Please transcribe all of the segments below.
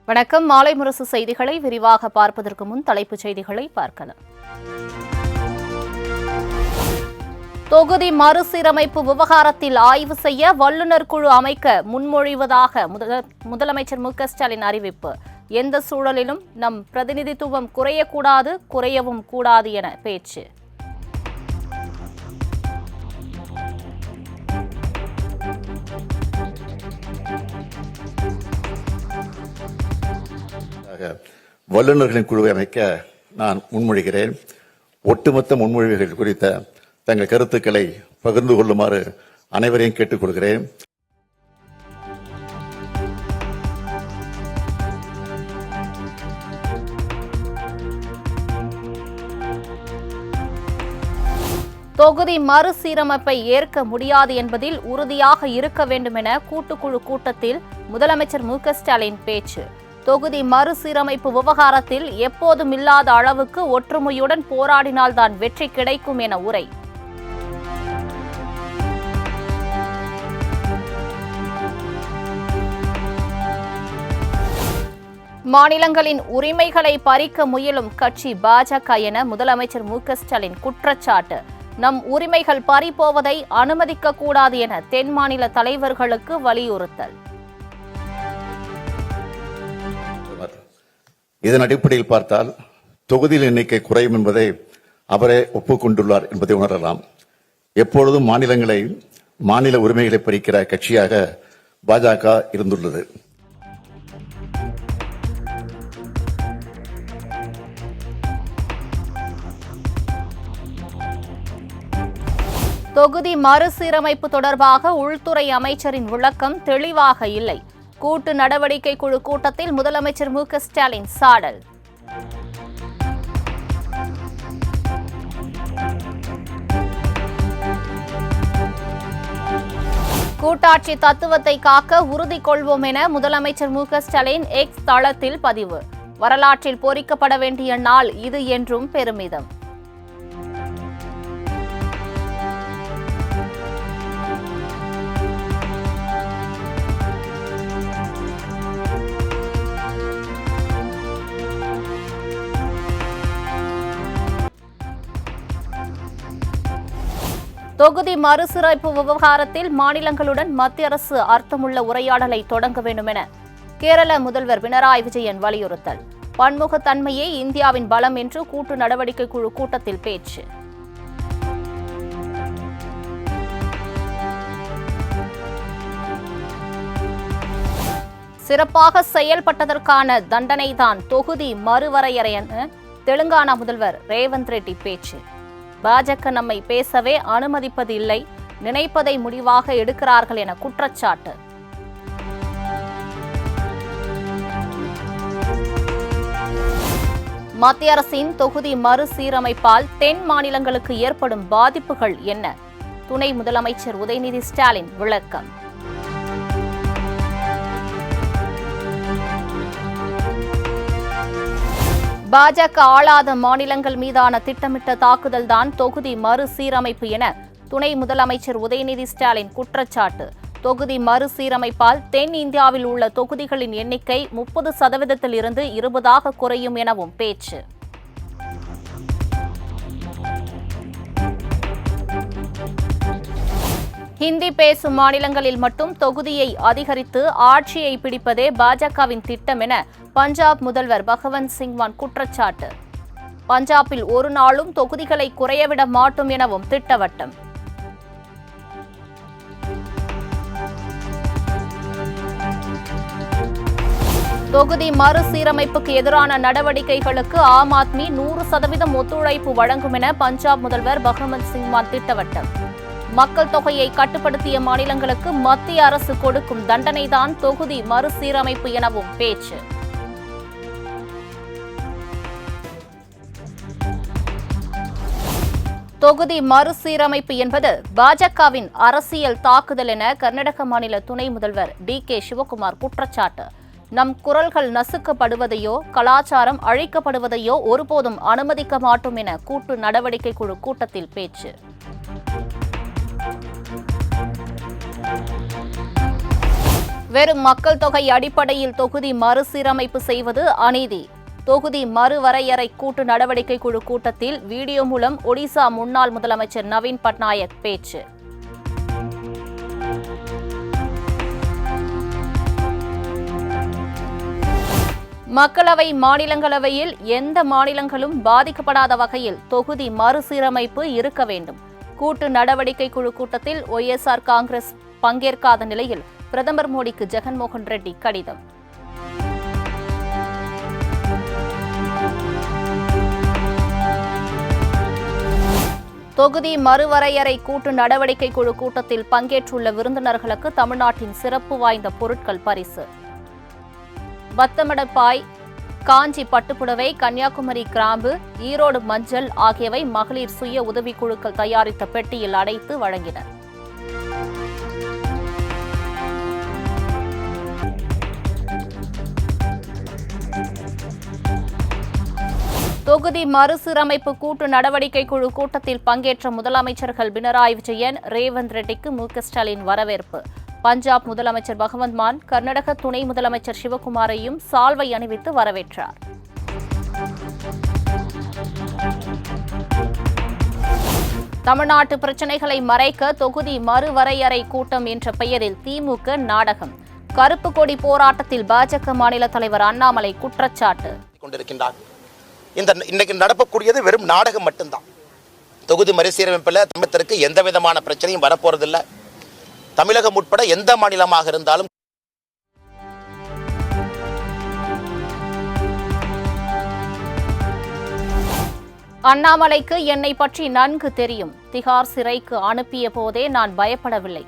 வணக்கம். மாலை முரசு செய்திகளை விரிவாக பார்ப்பதற்கு முன் தலைப்புச் செய்திகளை பார்க்கலாம். தொகுதி மறுசீரமைப்பு விவகாரத்தில் ஆய்வு செய்ய வல்லுநர் குழு அமைக்க முன்மொழிவதாக முதலமைச்சர் மு.க.ஸ்டாலின் அறிவிப்பு. எந்த சூழலிலும் நம் பிரதிநிதித்துவம் குறையக்கூடாது, குறையவும் கூடாது என பேச்சு. வல்லுநர்களின் குழுவை அமைக்க நான் முன்மொழிகிறேன். ஒட்டுமொத்த முன்மொழிவுகள் குறித்த தங்கள் கருத்துக்களை பகிர்ந்து கொள்ளுமாறு அனைவரையும் கேட்டுக்கொள்கிறேன். தொகுதி மறுசீரமைப்பை ஏற்க முடியாது என்பதில் உறுதியாக இருக்க வேண்டும் என கூட்டுக்குழு கூட்டத்தில் முதலமைச்சர் மு.க.ஸ்டாலின் பேச்சு. தொகுதி மறுசீரமைப்பு விவகாரத்தில் எப்போதும் இல்லாத அளவுக்கு ஒற்றுமையுடன் போராடினால்தான் வெற்றி கிடைக்கும் என உரை. மாநிலங்களின் உரிமைகளை பறிக்க முயலும் கட்சி பாஜக என முதலமைச்சர் மு.க.ஸ்டாலின் குற்றச்சாட்டு. நம் உரிமைகள் பறிபோவதை அனுமதிக்க கூடாது என தென் மாநில தலைவர்களுக்கு வலியுறுத்தல். இதன் அடிப்படையில் பார்த்தால் தொகுதியில் எண்ணிக்கை குறையும் என்பதை அவரே ஒப்புக்கொண்டுள்ளார் என்பதை உணரலாம். எப்பொழுதும் மாநில உரிமைகளை பறிக்கிற கட்சியாக பாஜக இருந்துள்ளது. தொகுதி மறுசீரமைப்பு தொடர்பாக உள்துறை அமைச்சரின் விளக்கம் தெளிவாக இல்லை. கூட்டு நடவடிக்கை குழு கூட்டத்தில் முதலமைச்சர் மு.க.ஸ்டாலின் சாடல். கூட்டாட்சி தத்துவத்தை காக்க உறுதி கொள்வோம் என முதலமைச்சர் மு.க.ஸ்டாலின் எக்ஸ் தளத்தில் பதிவு. வரலாற்றில் பொறிக்கப்பட வேண்டிய நாள் இது என்றும் பெருமிதம். தொகுதி மறுசீரமைப்பு விவகாரத்தில் மாநிலங்களுடன் மத்திய அரசு அர்த்தமுள்ள உரையாடலை தொடங்க வேண்டும் என கேரள முதல்வர் பினராயி விஜயன் வலியுறுத்தல். பன்முகத்தன்மையே இந்தியாவின் பலம் என்று கூட்டு நடவடிக்கை குழு கூட்டத்தில் பேச்சு. சிறப்பாக செயல்பட்டதற்கான தண்டனைதான் தொகுதி மறுவரையறை என தெலுங்கானா முதல்வர் ரேவந்த் ரெட்டி பேச்சு. பாஜக நம்மை பேசவே அனுமதிப்பதில்லை, நினைப்பதை முடிவாக எடுக்கிறார்கள் என குற்றச்சாட்டு. மத்திய அரசின் தொகுதி மறுசீரமைப்பால் தென் மாநிலங்களுக்கு ஏற்படும் பாதிப்புகள் என்ன? துணை முதலமைச்சர் உதயநிதி ஸ்டாலின் விளக்கம். பாஜக ஆளாத மாநிலங்கள் மீதான திட்டமிட்ட தாக்குதல் தான் தொகுதி மறுசீரமைப்பு என துணை முதலமைச்சர் உதயநிதி ஸ்டாலின் குற்றச்சாட்டு. தொகுதி மறுசீரமைப்பால் தென் இந்தியாவில் உள்ள தொகுதிகளின் எண்ணிக்கை 30% இருந்து 20% குறையும் எனவும் பேச்சு. ஹிந்தி பேசும் மாநிலங்களில் மட்டும் தொகுதியை அதிகரித்து ஆட்சியை பிடிப்பதே பாஜகவின் திட்டம் என பஞ்சாப் முதல்வர் பகவந்த் சிங் மான் குற்றச்சாட்டு. பஞ்சாபில் ஒரு நாளும் தொகுதிகளை குறையவிட மாட்டோம் எனவும் திட்டவட்டம். தொகுதி மறுசீரமைப்புக்கு எதிரான நடவடிக்கைகளுக்கு ஆம் ஆத்மி 100% ஒத்துழைப்பு வழங்கும் என பஞ்சாப் முதல்வர் பகவந்த் சிங் மான் திட்டவட்டம். மக்கள் தொகையை கட்டுப்படுத்திய மாநிலங்களுக்கு மத்திய அரசு கொடுக்கும் தண்டனைதான் தொகுதி மறுசீரமைப்பு எனவும் பேச்சு. தொகுதி மறுசீரமைப்பு என்பது பாஜகவின் அரசியல் தாக்குதல் என கர்நாடக மாநில துணை முதல்வர் டி.கே. சிவகுமார் குற்றச்சாட்டு. நம் குரல்கள் நசுக்கப்படுவதையோ கலாச்சாரம் அழிக்கப்படுவதையோ ஒருபோதும் அனுமதிக்க மாட்டோம் என கூட்டு நடவடிக்கை குழு கூட்டத்தில் பேச்சு. வெறும் மக்கள் தொகை அடிப்படையில் தொகுதி மறுசீரமைப்பு செய்வது அநீதி. தொகுதி மறுவரையறை கூட்டு நடவடிக்கை குழு கூட்டத்தில் வீடியோ மூலம் ஒடிசா முன்னாள் முதலமைச்சர் நவீன் பட்நாயக் பேச்சு. மக்களவை, மாநிலங்களவையில் எந்த மாநிலங்களும் பாதிக்கப்படாத வகையில் தொகுதி மறுசீரமைப்பு இருக்க வேண்டும். கூட்டு நடவடிக்கை குழு கூட்டத்தில் ஒய்எஸ்ஆர் காங்கிரஸ் பங்கேற்காத நிலையில் பிரதமர் மோடிக்கு ஜெகன்மோகன் ரெட்டி கடிதம். தொகுதி மறுவரையறை கூட்டு நடவடிக்கை குழு கூட்டத்தில் பங்கேற்றுள்ள விருந்தினர்களுக்கு தமிழ்நாட்டின் சிறப்பு வாய்ந்த பொருட்கள் பரிசு. வத்தமடப்பாய், காஞ்சி பட்டுப்புடவை, கன்னியாகுமரி கிராம்பு, ஈரோடு மஞ்சள் ஆகியவை மகளிர் சுய உதவிக்குழுக்கள் தயாரித்த பெட்டியில் அடைத்து வழங்கினர். தொகுதி மறுசீரமைப்பு கூட்டு நடவடிக்கை குழு கூட்டத்தில் பங்கேற்ற முதலமைச்சர்கள் பினராயி விஜயன், ரேவந்த் ரெட்டிக்கு மு.க. ஸ்டாலின் வரவேற்பு. பஞ்சாப் முதலமைச்சர் பகவந்த் மான் கர்நாடக துணை முதலமைச்சர் சிவகுமாரையும் சால்வை அணிவித்து வரவேற்றார். தமிழ்நாட்டு பிரச்சினைகளை மறைக்க தொகுதி மறுவரையறை கூட்டம் என்ற பெயரில் திமுக நாடகம். கருப்பு கொடி போராட்டத்தில் பாஜக மாநில தலைவர் அண்ணாமலை குற்றச்சாட்டு. இன்னைக்கு நடக்கக்கூடியது வெறும் நாடகம் மட்டும்தான். தொகுதி மறுசீரமைப்பில் தமிழகத்திற்கு எந்த விதமான பிரச்சனையும் வரப்போறதில்லை. தமிழகம் உட்பட எந்த மாநிலமாக இருந்தாலும் அண்ணாமலைக்கு என்னை பற்றி நன்கு தெரியும். திகார் சிறைக்கு அனுப்பிய போதே நான் பயப்படவில்லை.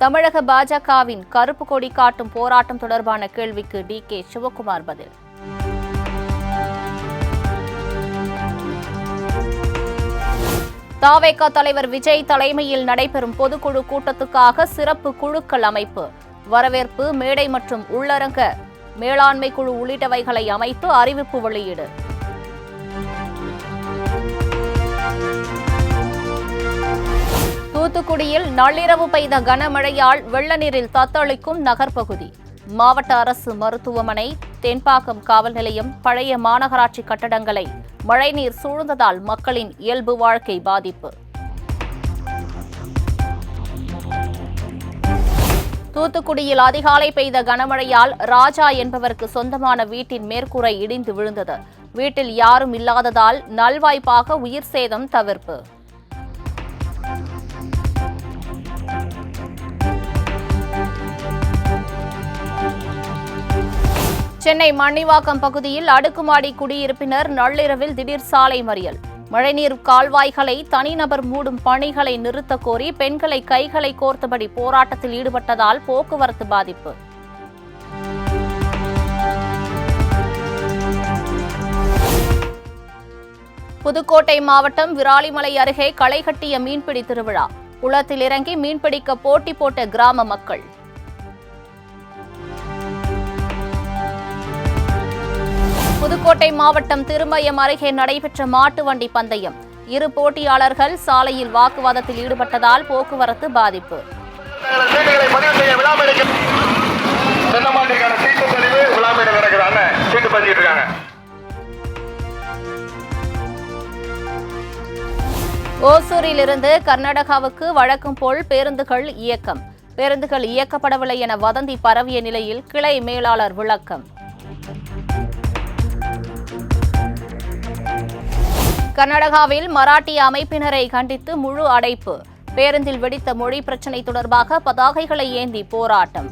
தமிழக பாஜகவின் கருப்பு கொடி காட்டும் போராட்டம் தொடர்பான கேள்விக்கு டி.கே. சிவகுமார் பதில். தாவேகா தலைவர் விஜய் தலைமையில் நடைபெறும் பொதுக்குழு கூட்டத்துக்காக சிறப்பு குழுக்கள் அமைப்பு. வரவேற்பு மேடை மற்றும் உள்ளரங்க மேலாண்மை குழு உள்ளிட்டவைகளை அமைத்து அறிவிப்பு வெளியீடு. தூத்துக்குடியில் நள்ளிரவு பெய்த கனமழையால் வெள்ள நீரில் தத்தளிக்கும் நகர்ப்பகுதி. மாவட்ட அரசு மருத்துவமனை, தென்பாக்கம் காவல் நிலையம், பழைய மாநகராட்சி கட்டடங்களை மழைநீர் சூழ்ந்ததால் மக்களின் இயல்பு வாழ்க்கை பாதிப்பு. தூத்துக்குடியில் அதிகாலை பெய்த கனமழையால் ராஜா என்பவருக்கு சொந்தமான வீட்டின் மேற்கூரை இடிந்து விழுந்தது. வீட்டில் யாரும் இல்லாததால் நல்வாய்ப்பாக உயிர் சேதம் தவிர்ப்பு. சென்னை மண்ணிவாக்கம் பகுதியில் அடுக்குமாடி குடியிருப்பினர் நள்ளிரவில் திடீர் சாலை மறியல். மழைநீர் கால்வாய்களை தனிநபர் மூடும் பணிகளை நிறுத்த கோரி பெண்களை கைகளை கோர்த்தபடி போராட்டத்தில் ஈடுபட்டதால் போக்குவரத்து பாதிப்பு. புதுக்கோட்டை மாவட்டம் விராலிமலை அருகே களைகட்டிய மீன்பிடி திருவிழா. குளத்தில் இறங்கி மீன்பிடிக்க போட்டி போட்ட கிராம மக்கள். புதுக்கோட்டை மாவட்டம் திருமயம் அருகே நடைபெற்ற மாட்டு வண்டி பந்தயம். இரு போட்டியாளர்கள் சாலையில் வாக்குவாதத்தில் ஈடுபட்டதால் போக்குவரத்து பாதிப்பு. ஓசூரிலிருந்து கர்நாடகாவுக்கு வழக்கம் போல் பேருந்துகள் இயக்கம். பேருந்துகள் இயக்கப்படவில்லை என வதந்தி பரவிய நிலையில் கிளை மேலாளர் விளக்கம். கர்நாடகாவில் மராட்டிய அமைப்பினரை கண்டித்து முழு அடைப்பு. பேருந்தில் வெடித்த மொழி பிரச்சினை தொடர்பாக பதாகைகளை ஏந்தி போராட்டம்.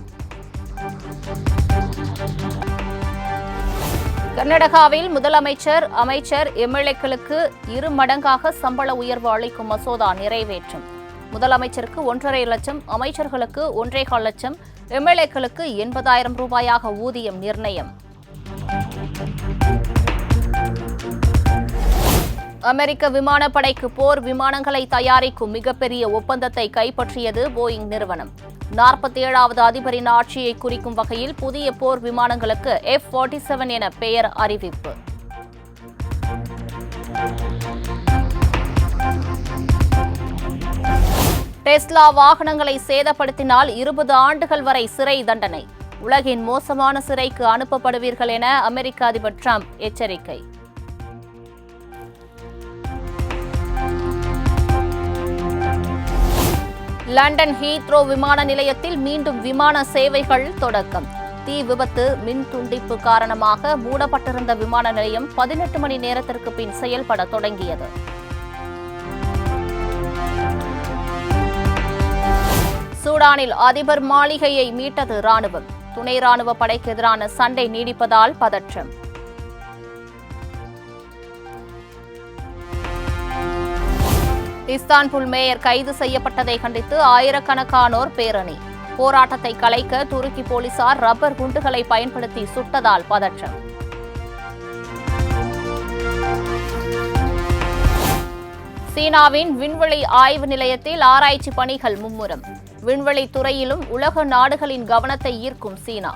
கர்நாடகாவில் முதலமைச்சர், அமைச்சர், எம்எல்ஏக்களுக்கு 2 மடங்காக சம்பள உயர்வு அளிக்கும் மசோதா நிறைவேற்றும். முதலமைச்சருக்கு 1.5 லட்சம், அமைச்சர்களுக்கு 1.25 லட்சம், எம்எல்ஏக்களுக்கு 80,000 ரூபாயாக ஊதியம் நிர்ணயம். அமெரிக்க விமானப்படைக்கு போர் விமானங்களை தயாரிக்கும் மிகப்பெரிய ஒப்பந்தத்தை கைப்பற்றியது போயிங் நிறுவனம். 47வது அதிபரின் ஆட்சியை குறிக்கும் வகையில் புதிய போர் விமானங்களுக்கு F-47 என பெயர் அறிவிப்பு. டெஸ்லா வாகனங்களை சேதப்படுத்தினால் 20 ஆண்டுகள் வரை சிறை தண்டனை. உலகின் மோசமான சிறைக்கு அனுப்பப்படுவீர்கள் என அமெரிக்க அதிபர் டிரம்ப் எச்சரிக்கை. லண்டன் ஹீத்ரோ விமான நிலையத்தில் மீண்டும் விமான சேவைகள் தொடக்கம். தீ விபத்து, மின் துண்டிப்பு காரணமாக மூடப்பட்டிருந்த விமான நிலையம் 18 மணி நேரத்திற்கு பின் செயல்பட தொடங்கியது. சூடானில் அதிபர் மாளிகையை மீட்டது ராணுவம். துணை ராணுவ படைக்கு எதிரான சண்டை நீடிப்பதால் பதற்றம். இஸ்தான்புல் மேயர் கைது செய்யப்பட்டதை கண்டித்து ஆயிரக்கணக்கானோர் பேரணி. போராட்டத்தை கலைக்க துருக்கி போலீசார் ரப்பர் குண்டுகளை பயன்படுத்தி சுட்டதால் பதற்றம். சீனாவின் விண்வெளி ஆய்வு நிலையத்தில் ஆராய்ச்சி பணிகள் மும்முரம். விண்வெளி துறையிலும் உலக நாடுகளின் கவனத்தை ஈர்க்கும் சீனா.